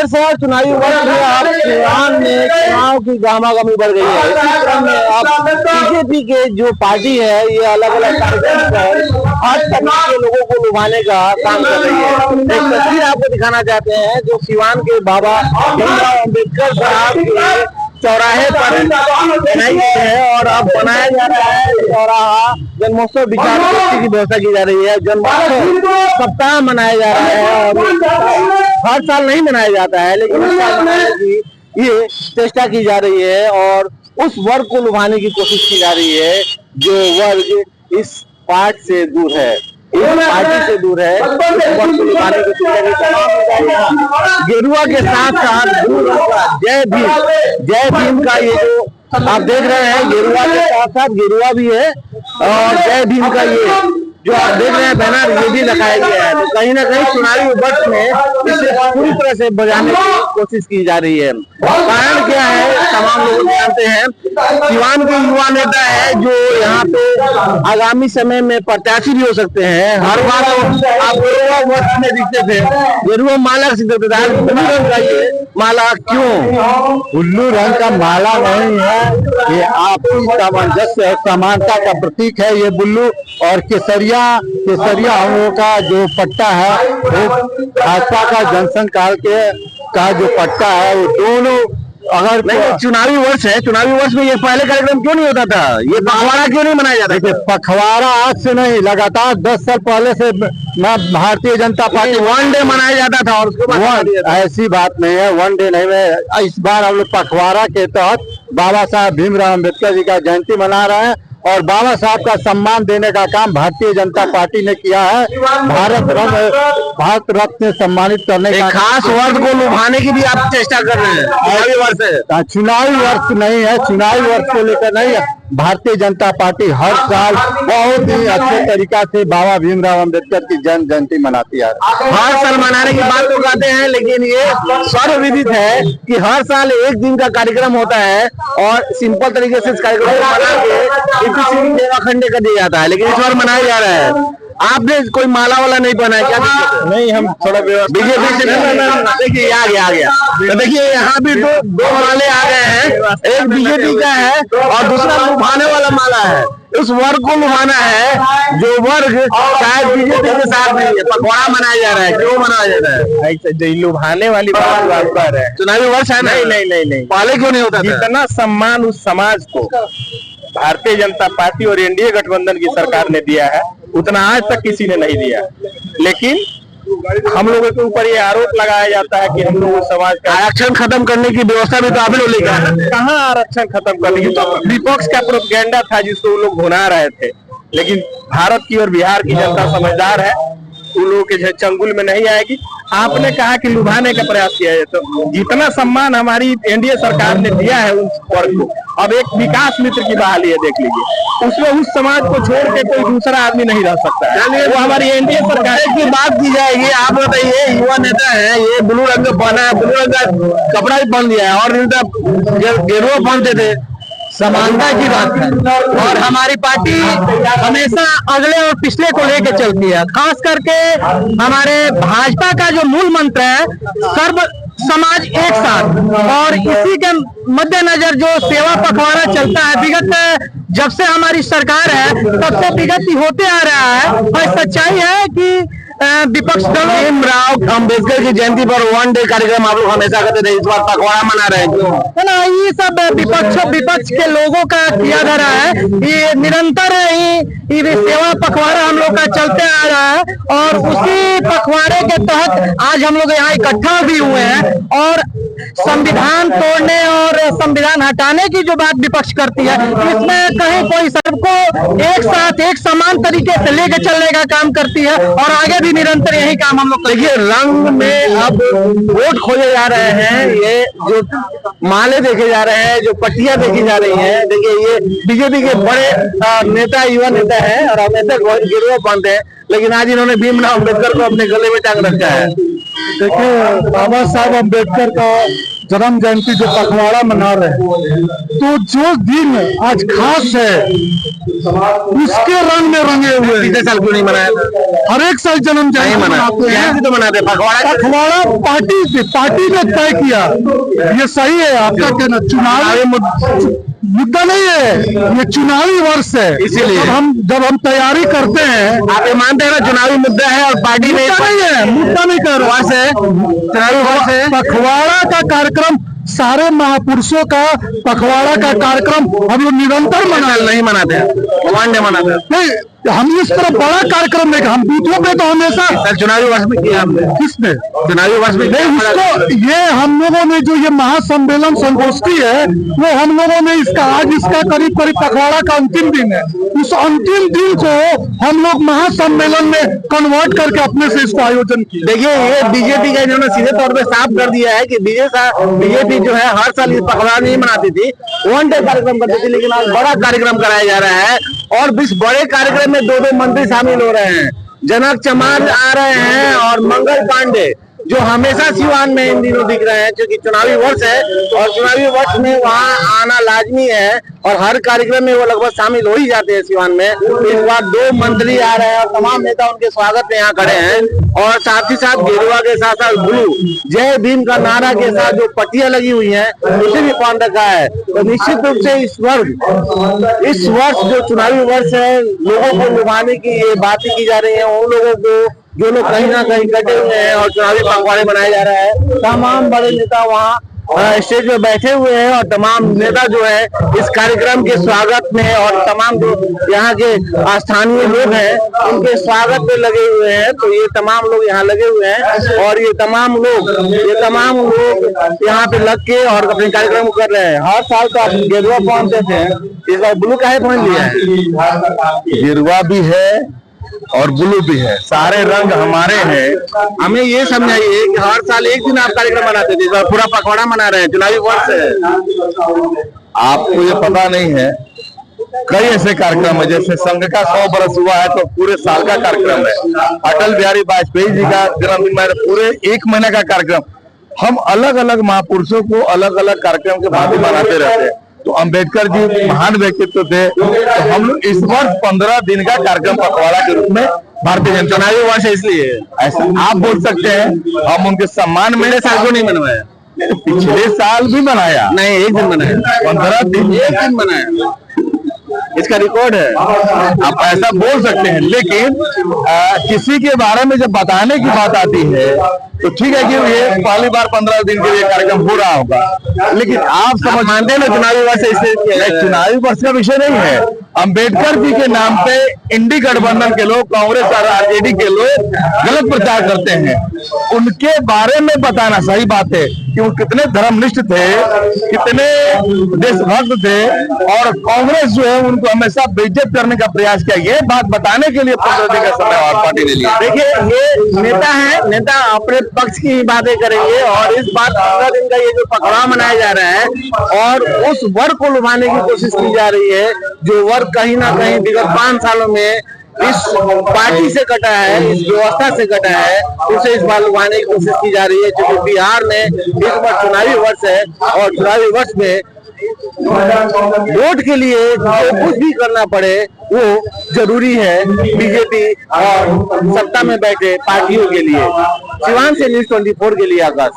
लगातार चुनावी वर्ष में अब सिवान में चुनाव की गहमागहमी बढ़ गई है। इसी क्रम में अब बीजेपी के जो पार्टी है ये अलग अलग कार्यक्रम पर हर तरह के लोगों को लुभाने का काम कर रही है। एक तस्वीर आपको दिखाना चाहते हैं जो सिवान के बाबा भीमराव अम्बेडकर साहब के चौराहे पर बनाई गई है और अब बनाया जा रहा है चौराहा जन्मोत्सव विचार गोष्ठी की व्यवस्था की जा रही है। जन्मोत्सव सप्ताह मनाया जा रहा है और हर साल नहीं मनाया जाता है लेकिन इस साल मनाने की ये चेष्टा की जा रही है और उस वर्ग को लुभाने की कोशिश की जा रही है जो वर्ग इस पार्ट से दूर है, इस पार्टी से दूर है। गेरुआ के साथ साथ जय भीम का ये जो आप देख रहे हैं, गेरुआ के साथ साथ गेरुआ भी है और जय भीम का ये जो आप देख रहे हैं बैनर ये भी लगाया गया है। तो कहीं ना कहीं चुनावी वर्ष में इसे पूरी तरह से बजाने की कोशिश की जा रही है। कारण क्या है तमाम लोग जानते हैं। सिवान के युवा नेता है जो यहाँ पे आगामी समय में प्रत्याशी भी हो सकते हैं। हर बार आप गेरुआ वर्ष में दिखते थे, गेरुआ माला दिखते थे, ब्लू रंग का ये माला क्यों? ब्लू रंग का माला नहीं है, ये आपसी सामंजस्य और समानता का प्रतीक है। ये ब्लू और केसरिया हम लोगों का जो पट्टा है वो भाजपा का जनसंघ काल का जो पट्टा है वो दोनों अगर चुनावी वर्ष है, चुनावी वर्ष में ये पहले कार्यक्रम क्यों नहीं होता था? ये पखवाड़ा क्यों नहीं मनाया जाता? पखवाड़ा आज से नहीं, लगातार 10 साल पहले से Bharatiya Janata party one day मनाया जाता था और उसके बाद ऐसी बात नहीं है, वन डे नहीं है। इस बार हम लोग पखवाड़ा के तहत बाबा साहब भीमराव अम्बेडकर जी का जयंती मना रहे हैं और बाबा साहब का सम्मान देने का काम भारतीय जनता पार्टी ने किया है। भारत रत्न से सम्मानित करने का खास वर्ग को लुभाने की भी आप चेष्टा कर रहे हैं। चुनावी वर्ष है, चुनावी वर्ष नहीं है, चुनावी वर्ष को लेकर नहीं है। भारतीय जनता पार्टी हर साल बहुत ही अच्छे तरीका से बाबा भीमराव अम्बेडकर की जन्म जयंती मनाती है। हर साल मनाने की बात तो कहते हैं लेकिन ये सर्वविदित है कि हर साल एक दिन का कार्यक्रम होता है और सिंपल तरीके से इस कार्यक्रम को मना के सेवा खंडे कर दिया जाता है, लेकिन इस बार मनाया जा रहा है। आपने कोई माला वाला नहीं पहना है क्या? नहीं, हम थोड़ा बीजेपी से देखिए आ गया। तो देखिए यहाँ भी दो माले आ गए हैं, एक बीजेपी का है और दूसरा लुभाने वाला माला है। उस वर्ग को लुभाना है जो वर्ग शायद बीजेपी के साथ नहीं है। पखवाड़ा मनाया जा रहा है, क्यों मनाया जा रहा है? लुभाने वाली बात पर है। चुनावी वर्ष है नहीं, पहले क्यों नहीं होता? जितना सम्मान उस समाज को भारतीय जनता पार्टी और एनडीए गठबंधन की सरकार ने दिया है उतना आज तक किसी ने नहीं दिया। लेकिन हम लोगों के ऊपर ये आरोप लगाया जाता है कि हम लोग समाज का आरक्षण खत्म करने की व्यवस्था भी तो आप लोग लेकर कहाँ आरक्षण खत्म करने की, तो विपक्ष का प्रोपेगेंडा था जिसको वो लोग भुना रहे थे। लेकिन भारत की और बिहार की जनता समझदार है, उन लोगों के चंगुल में नहीं आएगी। आपने कहा कि लुभाने का प्रयास किया है, तो जितना सम्मान हमारी एनडीए सरकार ने दिया है उस वर्ग को, अब एक विकास मित्र की बहाली है, देख लीजिए उसमें उस समाज को छोड़ के कोई दूसरा आदमी नहीं रह सकता है। वो हमारी एनडीए सरकार की बात की जाएगी। आप बताइए, युवा नेता है, ये ब्लू रंग का पहना है, ब्लू रंग का कपड़ा भी पहन दिया है और गेरुआ पहनते थे। समानता की बात है और हमारी पार्टी हमेशा अगले और पिछले को लेकर चलती है। खास करके हमारे भाजपा का जो मूल मंत्र है सर्व समाज एक साथ, और इसी के मद्देनजर जो सेवा पखवाड़ा चलता है विगत जब से हमारी सरकार है तब से विगत होते आ रहा है। और सच्चाई है कि विपक्ष दल भीमराव अम्बेडकर की जयंती पर वन डे कार्यक्रम आप लोग हमेशा करते थे, इस बार पखवाड़ा मना रहे हैं ना? ये सब विपक्ष के लोगों का किया जा रहा है। ये निरंतर ही सेवा पखवाड़ा हम लोग का चलते आ रहा है और उसी पखवाड़े के तहत आज हम लोग यहाँ इकट्ठा भी हुए हैं। और संविधान तोड़ने और संविधान हटाने की जो बात विपक्ष करती है, इसमें कहीं कोई सबको एक साथ एक समान तरीके से लेके चलने का काम करती है और आगे भी निरंतर यही काम हम लोग। देखिए रंग में अब वोट खोजे जा रहे हैं, ये जो माले देखे जा रहे हैं, जो पट्टियां देखी जा रही हैं। देखिए ये बीजेपी के बड़े नेता, युवा नेता है और हमेशा गेरुआ पहनते हैं, लेकिन आज इन्होंने भीमराव अम्बेडकर को अपने गले में टांग रखा है। देखिए बाबा साहब अम्बेडकर का जन्म जयंती जो पखवाड़ा मना रहे हैं, तो जो दिन आज खास है उसके रंग में रंगे हुए हैं। पिछले साल क्यों नहीं मनाया था? हर एक साल जन्म जयंती मनाते हैं, तो मनाते हैं पखवाड़ा पार्टी ने तय किया। ये सही है आपका कहना, चुनावी मुद्दा नहीं है, ये चुनावी वर्ष है, इसीलिए जब हम तैयारी करते हैं। आप ये मानते हैं ना चुनावी मुद्दा है और पार्टी में नहीं है, मुद्दा नहीं कर रहा है, चुनावी वर्ष है। पखवाड़ा का कार्यक्रम, सारे महापुरुषों का पखवाड़ा का कार्यक्रम हम लोग निरंतर नहीं मनाते हैं, भगवान ने मनाते हैं। नहीं, हम इस तरह बड़ा कार्यक्रम नहीं, हम बूथों पे तो हमेशा चुनावी वर्ष में किया हमने। किसने चुनावी वर्ष में नहीं, उसको ये हम लोगों ने जो ये महासम्मेलन संगोष्ठी है, वो हम लोगों ने आज इसका करीब पखवाड़ा का अंतिम दिन है। उस अंतिम दिन को हम लोग महासम्मेलन में कन्वर्ट करके अपने से इसको आयोजन किया। देखिए, ये बीजेपी का इन्होंने सीधे तौर पे साफ कर दिया है कि बीजेपी जो है हर साल इस पखवाड़ा नहीं मनाती थी, वन डे कार्यक्रम करती थी, लेकिन आज बड़ा कार्यक्रम कराया जा रहा है और इस बड़े कार्यक्रम में 2 मंत्री शामिल हो रहे हैं। जनक चमार आ रहे हैं और मंगल पांडे, जो हमेशा सिवान में इन दिनों दिख रहे हैं, क्योंकि चुनावी वर्ष है और चुनावी वर्ष में वहाँ आना लाजमी है और हर कार्यक्रम में वो लगभग शामिल हो ही जाते हैं सिवान में। इस बार 2 मंत्री आ रहे हैं और तमाम नेता उनके स्वागत में यहाँ खड़े हैं और साथ ही साथ गेरुआ के साथ साथ ब्लू जय भीम का नारा के साथ जो पट्टियां लगी हुई हैं उसे भी पहन रखा है। तो निश्चित रूप से इस वर्ष जो चुनावी वर्ष है, लोगों को लुभाने की ये बातें की जा रही है। उन लोगों को जो लोग कहीं ना कहीं कटे हुए हैं और चुनावी पखवाड़े मनाए जा रहा है, तमाम बड़े नेता वहाँ स्टेज पे बैठे हुए हैं और तमाम नेता जो है इस कार्यक्रम के स्वागत में और तमाम जो यहाँ के स्थानीय लोग हैं उनके स्वागत में लगे हुए हैं। तो ये तमाम लोग यहाँ लगे हुए हैं और ये तमाम लोग यहाँ पे लग के और अपने कार्यक्रम कर रहे हैं। हर साल तो आप गेरुआ पहनते थे, इस बार ब्लू काहे पहन लिया है? गेरुआ भी है और ब्लू भी है, सारे रंग हमारे हैं। हमें ये समझाइए कि हर साल एक दिन आप कार्यक्रम मनाते थे, पूरा पखवाड़ा मना रहे हैं, चुनावी वर्ष है। आपको ये पता नहीं है, कई ऐसे कार्यक्रम है, जैसे संघ का 100 बरस हुआ है तो पूरे साल का कार्यक्रम है। अटल बिहारी वाजपेयी जी का जन्मदिन पूरे 1 महीने का कार्यक्रम। हम अलग अलग महापुरुषों को अलग अलग कार्यक्रम के भांति मनाते रहते हैं। तो अम्बेडकर जी महान व्यक्तित्व थे, तो हम लोग इस वर्ष 15 दिन का कार्यक्रम पखवाड़ा के रूप में भारतीय जनता चुनावी वर्ष है, इसलिए ऐसा आप बोल सकते हैं। हम उनके सम्मान में साल को नहीं मनवाया, पिछले साल भी मनाया, नहीं 1 दिन मनाया, 15 दिन 1 दिन मनाया, इसका रिकॉर्ड है। आप ऐसा बोल सकते हैं, लेकिन किसी के बारे में जब बताने की बात आती है तो ठीक है कि ये पहली बार 15 दिन के लिए कार्यक्रम हो रहा होगा, लेकिन आप समझ मानते हैं ना चुनावी वर्ष इसलिए चुनावी वर्ष का विषय नहीं है। अम्बेडकर जी के नाम पे इंडी गठबंधन के लोग, कांग्रेस और आरजेडी के लोग गलत प्रचार करते हैं। उनके बारे में बताना सही बात है कि वो कितने धर्मनिष्ठ थे, कितने देशभक्त थे और कांग्रेस जो है उनको हमेशा बेइज्जत करने का प्रयास किया। ये बात बताने के लिए 15 दिन का समय और पार्टी ने लिया। देखिए, ये नेता है, नेता अपने पक्ष की बातें करेंगे और इस बात 15 दिन का ये जो पखवाड़ा मनाया जा रहा है और उस वर्ग को लुभाने की कोशिश की जा रही है, जो वर्ग कहीं ना कहीं विगत 5 सालों में इस पार्टी से कटा है, इस व्यवस्था से कटा है, उसे इस बार लुभाने की कोशिश की जा रही है। क्योंकि बिहार में इस बार चुनावी वर्ष है और चुनावी वर्ष में वोट के लिए जो कुछ भी करना पड़े वो जरूरी है बीजेपी और सत्ता में बैठे पार्टियों के लिए। सिवान से न्यूज़ 24 के लिए आकाश।